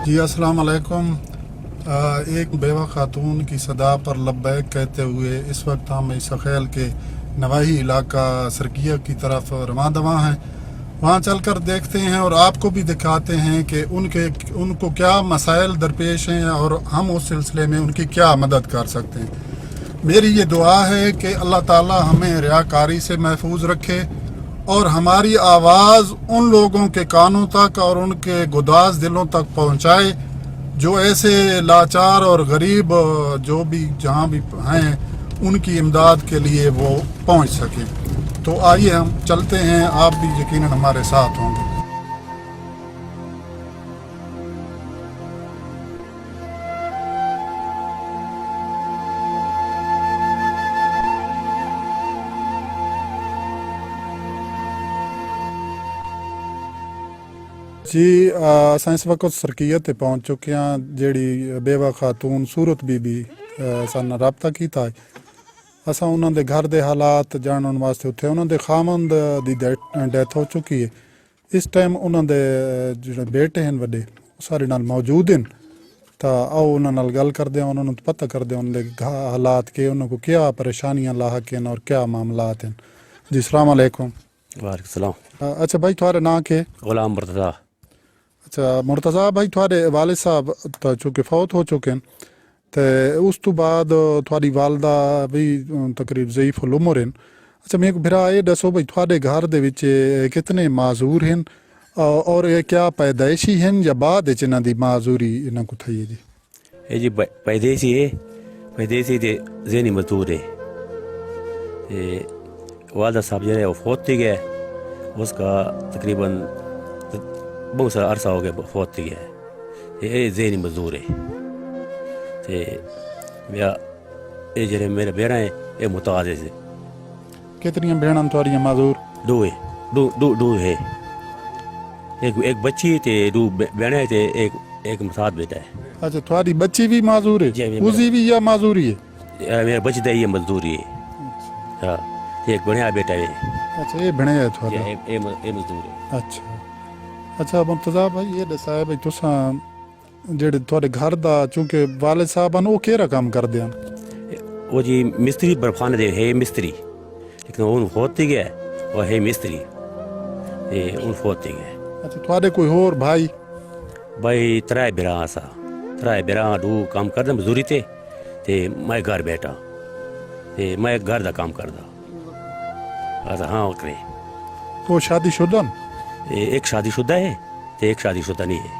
جی السلام علیکم۔ ایک بیوہ خاتون کی صدا پر لبیک کہتے ہوئے اس وقت ہم اسخیل کے نواحی علاقہ سرکیہ کی طرف رواں دواں ہیں۔ وہاں چل کر دیکھتے ہیں اور آپ کو بھی دکھاتے ہیں کہ ان کو کیا مسائل درپیش ہیں اور ہم اس سلسلے میں ان کی کیا مدد کر سکتے ہیں۔ میری یہ دعا ہے کہ اللہ تعالی ہمیں ریاکاری سے محفوظ رکھے اور ہماری آواز ان لوگوں کے کانوں تک اور ان کے گداز دلوں تک پہنچائے جو ایسے لاچار اور غریب جو بھی جہاں بھی ہیں ان کی امداد کے لیے وہ پہنچ سکیں۔ تو آئیے ہم چلتے ہیں، آپ بھی یقیناً ہمارے ساتھ ہوں گے۔ جی اساں اس وقت سرکیت تے پہنچ چکے ہیں، جیڑی بیوہ خاتون صورت بی بی سان رابطہ کیتا ہے۔ اساں انہاں دے گھر دے حالات جانن واسطے اتھے انہاں دے خامند دی ڈیتھ ہو چکی ہے۔ اس ٹائم انہاں دے جڑے بیٹے ہیں وڈے سارے نال موجود ہیں، تا آؤ انہاں نال گل کردے ہیں، انہاں نوں پتہ کردے ہیں انہاں دے حالات کے، انہاں کو کیا پریشانیاں لاحق ہیں اور کیا معاملات ہیں۔ جی السلام علیکم۔ وعلیکم السلام۔ اچھا بھائی تھوڑا نام کے؟ غلام مرتضیٰ۔ اچھا مرتضیٰ بھائی، تھوڑے والد صاحب تو چونکہ فوت ہو چکے ہیں، تو اس تو بعد تھوڑی والدہ بھی تقریب ضعیف العمر ہیں۔ اچھا میں بھرا یہ دسو بھائی تھوڑے گھر دے وچ کتنے معذور ہیں اور یہ کیا پیدائشی ہیں یا بعد انہاں دی معذوری انہاں کو تھی جی؟ یہ جی پیدائشی ہے، پیدائشی تے ذہنی مزدور ہے۔ والدہ صاحب جو ہے وہ فوت تھی گئے، اس کا تقریباً بہت سارا عرصہ ہو گیا فوت تھی گیا ہے۔ یہ ذہنی مزدور ہے۔ یہ جڑے میرے بیڑا ہیں یہ متعدد ہے۔ کتنی بہناں تھوڑیاں معذور؟ دو ہے، دو ہے، ایک بچی تے دو بہنیں تے ایک ساتھ بیٹا ہے۔ اچھا تھوڑی بچی بھی معذور ہے؟ اسی بھی یا معذوری ہے؟ میرا بچی تے یہ مزدوری ہے۔ ہاں ایک بڑھیا بیٹا ہے۔ اچھا یہ بنے ہے تھوڑا؟ یہ مزدور ہے۔ اچھا اچھا مرتضیٰ بھائی یہ دسا ہے بھائی تساں جڑے تھوڑے گھر دا چونکہ والد صاحب ہیں وہ کیڑا کام کردے ہیں؟ وہ جی مستری برفانے دے ہے مستری، لیکن وہ فوت تھی گیا وہ ہے مستری، ان فوت تھی گیا۔ اچھا تھوڑے کوئی اور بھائی؟ بھائی ترائے براں سا، ترائے براں دو کام کردا مزدوری تے میں گھر بیٹھا تے میں گھر دا کام کردا۔ ہاں اوکے۔ وہ شادی شدہ؟ ایک شادی شدہ ہے تے ایک شادی شدہ نہیں ہے۔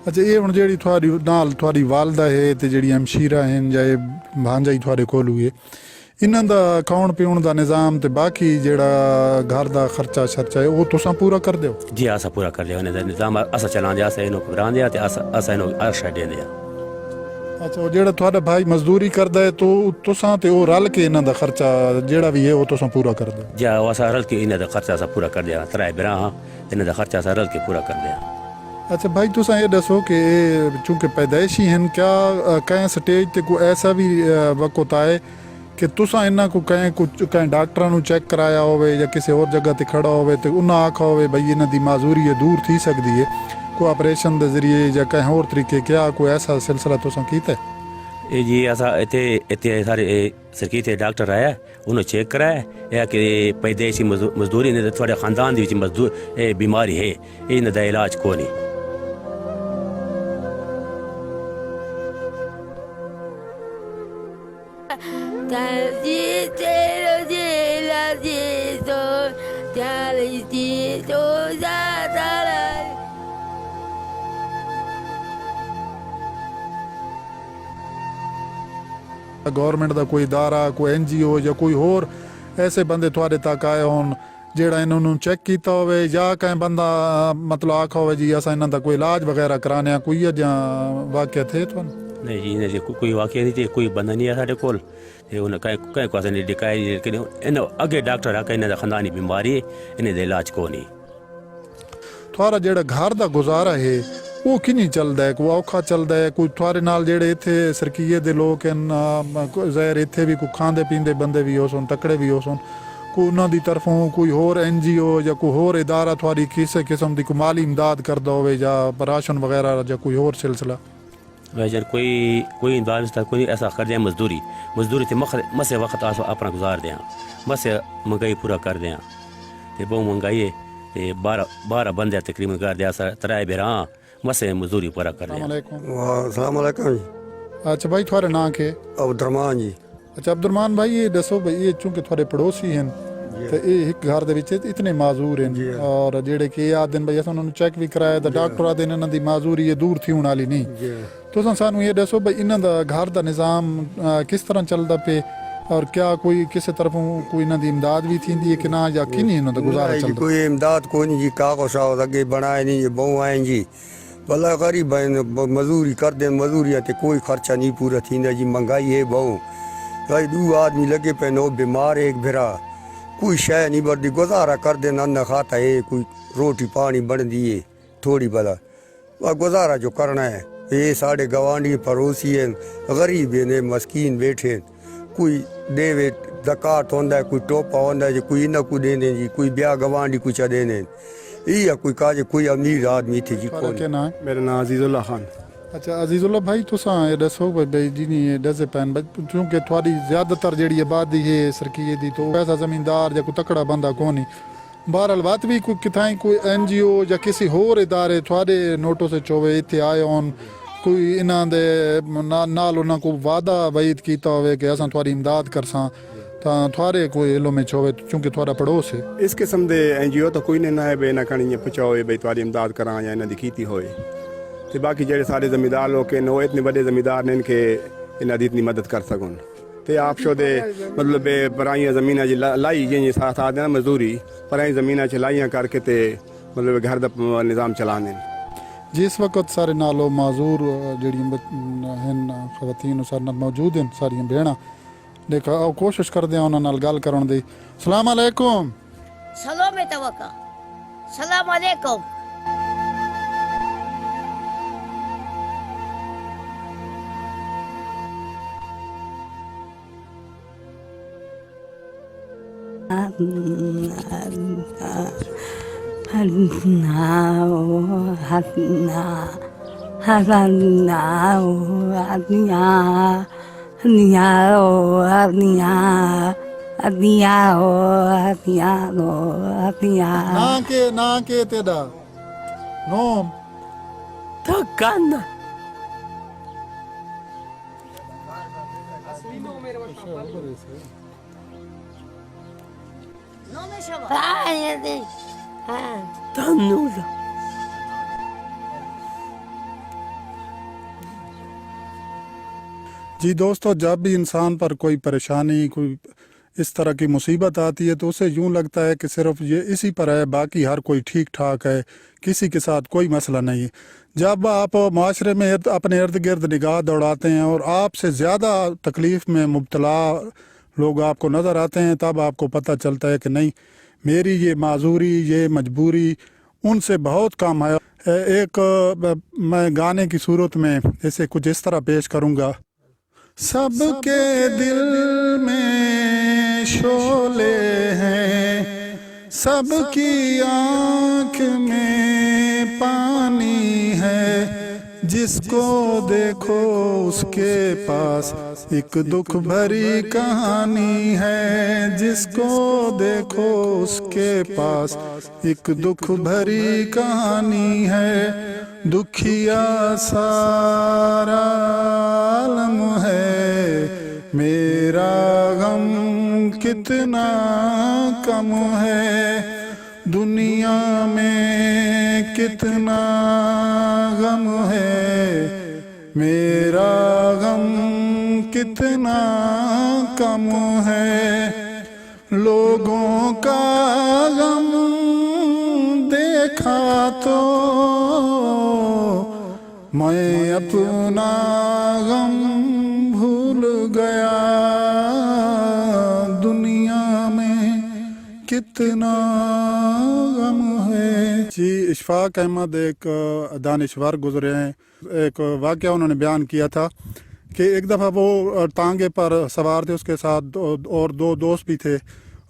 اچھا یہ ہن جیڑی تھوڑی نال تھوڑی والدہ ہے تے جیڑی ہمشیرہ ہیں یا بھانجا ہی تھوڑے کول ہوئے، انہاں دا کھاؤن پیون دا نظام تے باقی جیڑا گھر دا خرچہ شرچہ ہے وہ تساں پورا کر دیو؟ جی اسا پورا کر لیا انہاں دا نظام اسا چلان دیا، اسا انہوں پران دیا تے اسا انہوں ارشا دے دیا۔ اچھا وہ جیڑا تھوڑا بھائی مزدوری کردا ہے تو تساں تے وہ رل کے انہاں دا خرچہ جیڑا بھی ہے وہ تساں پورا کر دیو؟ جی اسا رل کے انہاں دا خرچہ اسا پورا کر دیا، ترائے براں ہاں انہاں دا خرچہ اسا رل کے پورا کر دیا۔ اچھا بھائی تساں یہ دسو کہ چونکہ پیدائشی ہیں، کیا کہیں سٹیج تے کوئی ایسا بھی وقت آئے کہ تساں انہاں کو کہیں ڈاکٹراں نو چیک کرایا ہوئے یا کسی اور جگہ تے کھڑا ہوئے تے انہاں آکھا ہوئے بھائی انہاں دی معذوری ہے دور تھی سکتی ہے کوئی آپریشن دے ذریعے یا کہیں اور طریقے، کیا کوئی ایسا سلسلہ تساں کیتا ہے؟ جی اسا اتنے سارے سرکیت ڈاکٹر آیا انہوں چیک کرایا ہے کہ پیدائشی مزدوری نے تھوڑے خاندان دی مزدور بیماری ہے، انہاں دا علاج کو نہیں۔ گورنمنٹ دا کوئی ادارہ، کوئی این جی او یا کوئی اور ایسے بندے تھوڑے تک آئے ہون جیڑا انہوں نے چیک کیتا ہوئے یا کہیں بندہ مطلب آکھا ہوئے جی اسا انہاں دا کوئی علاج وغیرہ کرانے کوئی جہاں واقعہ تھے تو نہیں جی انہیں کوئی واقعہ نہیں تھی، کوئی بندہ نہیں ہے ساڈے کول، انہیں کہیں کو نہیں ڈکایا، لیکن انہیں اگے ڈاکٹر آ کے انہیں دا خاندانی بیماری ہے، انہیں دا علاج کو نہیں۔ تھوڑا جیڑا گھر دا گزارا ہے وہ کنی چلدا ہے؟ کوئی اوکھا چلدا ہے؟ کوئی تھوڑے نال جیڑے اتھے سرکیے دے لوگ ہیں ظاہر اتھے بھی کوئی کھاندے پیندے بندے بھی ہو سن، تکڑے بھی ہو سن، ਕੋਈ ਉਹਨਾਂ ਦੀ ਤਰਫੋਂ ਕੋਈ ਹੋਰ NGO ਜਾਂ ਕੋਈ ਹੋਰ ਇਦਾਰਾ ਤੁਹਾਡੀ ਕਿਸੇ ਕਿਸਮ ਦੀ ਕੋਈ ਮਾਲੀ ਇਮਦਾਦ ਕਰਦਾ ਹੋਵੇ ਜਾਂ ਰਾਸ਼ਨ ਵਗੈਰਾ ਜਾਂ ਕੋਈ ਹੋਰ ਸਿਲਸਿਲਾ ویسے کوئی انداز تھا کوئی ایسا کر دیں مزدوری تھے مسے وقت اپنا گزار دیں مسے مہنگائی پورا کر دیں تے بہت مہنگائی ہے تے 12 بندے تقریباً کر دیا ترائے بیراں مسے مزدوری پورا کر دیں. السلام علیکم جی. اچھا بھائی تھوڑے نام کے عبدالرحمان جی. اچھا عبدالرحمان بھائی یہ دسو بھائی یہ چونکہ تھوڑے پڑوسی ہیں تے یہ ایک گھر دے وچ اتنے معذور ہیں اور جڑے کہ آدن بھائی اساں انہوں نے چیک بھی کرایا تے ڈاکٹر آدن انہاں دی معذوری یہ دور تھی ہون والی نہیں. تو سانو یہ دسو بھائی انہاں دا گھر دا نظام کس طرح چلدا پے اور کیا کوئی کسی طرفوں کوئی انہاں دی امداد بھی تھیندی ہے کہ نہ یا کینی انہاں دا گزارا چلدا؟ کوئی امداد کوئی نہیں جی. کاغذ اگے بنائے نہیں بہو آئیں جی. بھلا غریب ہیں مزوری کر دیں مزوری تے کوئی خرچہ نہیں پورا تھیندا جی. مہنگائی ہے بہو بھائی 2 آدمی لگے پے نو بیمار ایک بھرا کوئی شے نہیں بڑی گزارا کر دیں نہ کھاتا ہے کوئی روٹی پانی بن دیے تھوڑی بلا گزارا جو کرنا ہے. یہ ساڑھے گوانڈی پڑوسی ہیں غریب ہیں مسکین بیٹھے کوئی دے زکات ہوندا ہے کوئی ٹوپا ہوندا ہے جی کوئی نہ کوئی دینے جی کوئی بیا گوانڈی کچھ دینے یہ کوئی کاج کوئی امیر آدمی تھے جی. کیا نام ہے؟ میرا نام عزیز اللہ خان. اچھا عزیز اللہ بھائی تساں یہ دسو بھائی جنی ڈزے پین چونکہ تھوڑی زیادہ تر جیڑی آبادی ہے سرکیے دی تو ایسا زمیندار یا کوئی تکڑا بندہ کونی بہرحال بات بھی کوئی کتھائیں کوئی NGO یا کسی ہور ادارے تھوڑے نوٹو سے چوے اتنے آئے ہون کوئی انہاں دے نال انہاں کو وعدہ وعید کیتا ہوئے کہ اساں تھوڑی امداد کرساں تا تھوڑے کوئی علم میں چوے چونکہ تھوڑا پڑوس ہے اس قسم دے NGO تو کوئی نہیں ہے بے نہ کھانی پچاؤ بھائی تھوڑی امداد کراں یا انہاں دی کیتی ہوئے تے باقی جڑے سارے زمیندار لوگ کے نو اتنے بڑے زمیندار نے کہ انہاں دی اتنی مدد کر سکون تے آپ شو دے مطلب پرائیاں زمیناں جی لائی جی ساتھ آدھے مزدوری پرائیں زمیناں چلائیاں کر کے تے مطلب گھر دا نظام چلانے. جی اس وقت سارے نالو معذور جڑی ہیں خواتین سارے نال موجود ہیں ساری بہناں دیکھا او کوشش کر دیں انہاں نال گل کرن دی. السلام علیکم. سلام توکا. السلام علیکم. نا کے تیدا نوم تکانا نام شما تنوزا جی دوستو جب بھی انسان پر کوئی پریشانی کوئی اس طرح کی مصیبت آتی ہے تو اسے یوں لگتا ہے کہ صرف یہ اسی پر ہے باقی ہر کوئی ٹھیک ٹھاک ہے کسی کے ساتھ کوئی مسئلہ نہیں ہے. جب آپ معاشرے میں اپنے ارد گرد نگاہ دوڑاتے ہیں اور آپ سے زیادہ تکلیف میں مبتلا لوگ آپ کو نظر آتے ہیں تب آپ کو پتہ چلتا ہے کہ نہیں میری یہ معذوری یہ مجبوری ان سے بہت کم ہے. ایک میں گانے کی صورت میں اسے کچھ اس طرح پیش کروں گا. سب کے دل میں شعلے ہیں سب کی آنکھ میں پانی ہے جس کو دیکھو اس کے پاس ایک دکھ بھری کہانی ہے جس کو دیکھو اس کے پاس ایک دکھ بھری کہانی ہے. دکھیا سارا عالم ہے میرا غم کتنا کم ہے دنیا میں کتنا غم ہے میرا غم کتنا کم ہے. لوگوں کا غم دیکھا تو میں اپنا غم بھول گیا دنیا میں کتنا غم ہے. جی اشفاق احمد ایک دانشور گزرے ہیں. ایک واقعہ انہوں نے بیان کیا تھا کہ ایک دفعہ وہ ٹانگے پر سوار تھے اس کے ساتھ اور 2 دوست بھی تھے